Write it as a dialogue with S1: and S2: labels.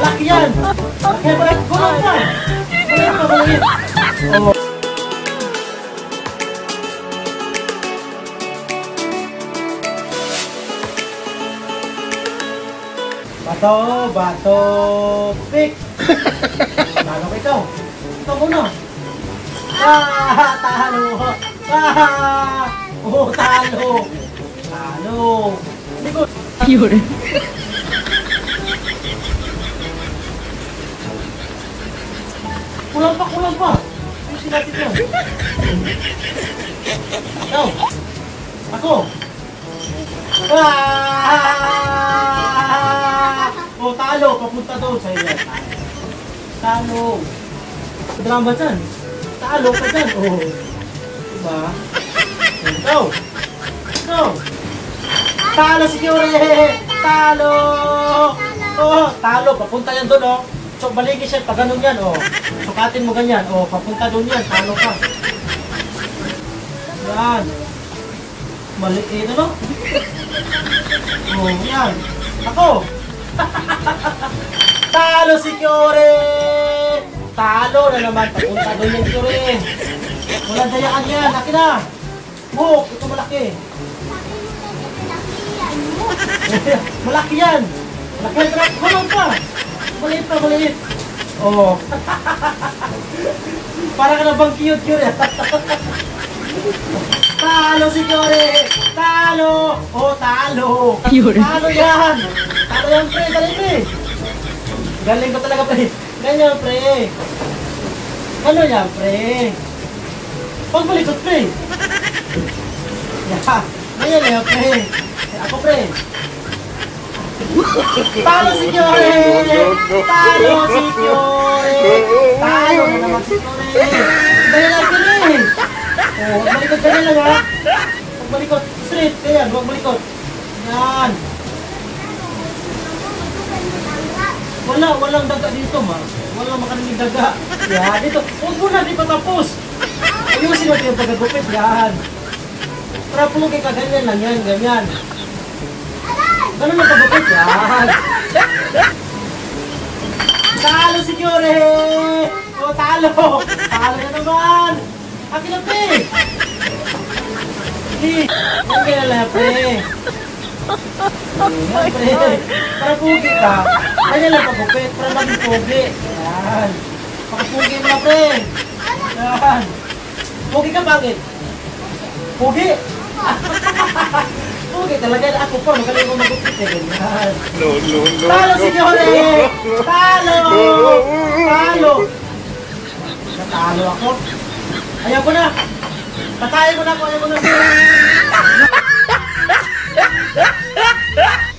S1: Malaki yan. Malaki yan. Kulong pa. Maliit pa, maliit. Oh. Bato, bato, pick. Talo ko ikaw. Ikaw muna. Talo. Oh, talo. Talo. Hindi ko.
S2: Yun.
S1: Kulang pa, kulang pa. Ayusin natin yan. Ikaw. Ako. Oh, talo. Papunta doon sa iyo. Talo. Drama dyan. Talo ka dyan. Oh. Diba? Ikaw. Ikaw. Talo si Kyore. Talo. Oh, talo. Papunta yan doon, oh. So, baligi siya. Pag ganun yan, oh. Sukatin mo ganyan. Oh, papunta doon yan. Talo ka. Yan. Maliit, ano? Oh, yan. Ako. Talo si Kyore. Talo na naman. Papunta doon yan, Kyore. Walang dayaan yan. Akin na. Buhok. Ito malaki. Malaki yan. Malaki yan. Kulong pa. Maliit pa, maliit. Oh. Para ka na bang cute, Kyore. Talo si Kyore. Talo. Oh, talo. Talo yan. Talo yan, pre. Galing, pre. Galing ko talaga, pre. Ganyan, pre. Ano yan, pre? Pagbalikot, pre. Yeah. Ganyan yan, pre. Ako, pre. Talo si Kyore! Talo si Kyore! Talo na naman si Kyore! Ganyan lang, Kyore! Oh, malikot ganyan lang, ha? Pagbalikot, straight, ganyan, huwag malikot. Yan. Walang daga dito, ma. Walang makarinig daga. Yan, dito. Huwag mo na, di pa tapos. Ayusin natin yung pagkagupit, yan. Para pulugi ka, ganyan lang yan, ganyan. Ganun ang pagkagupit, yan. Talo si Kyore! O, talo! Talo na naman! Akin ang pe! Hindi! Ang kaya lang, pre! Yan, pre! Para pugi ka, kanya lang pagkagupit, para maging pugi. Yan! Pakapugi mo na, pre! Yan! Pugi ka, pangit! Pugi! Pugi talaga, ako pa, magaling ko magupit eh, ganyan. Talo si Kyore! Talo! Talo! Natalo ako. Ayaw ko na! Patayin ko na ako, ayaw ko na.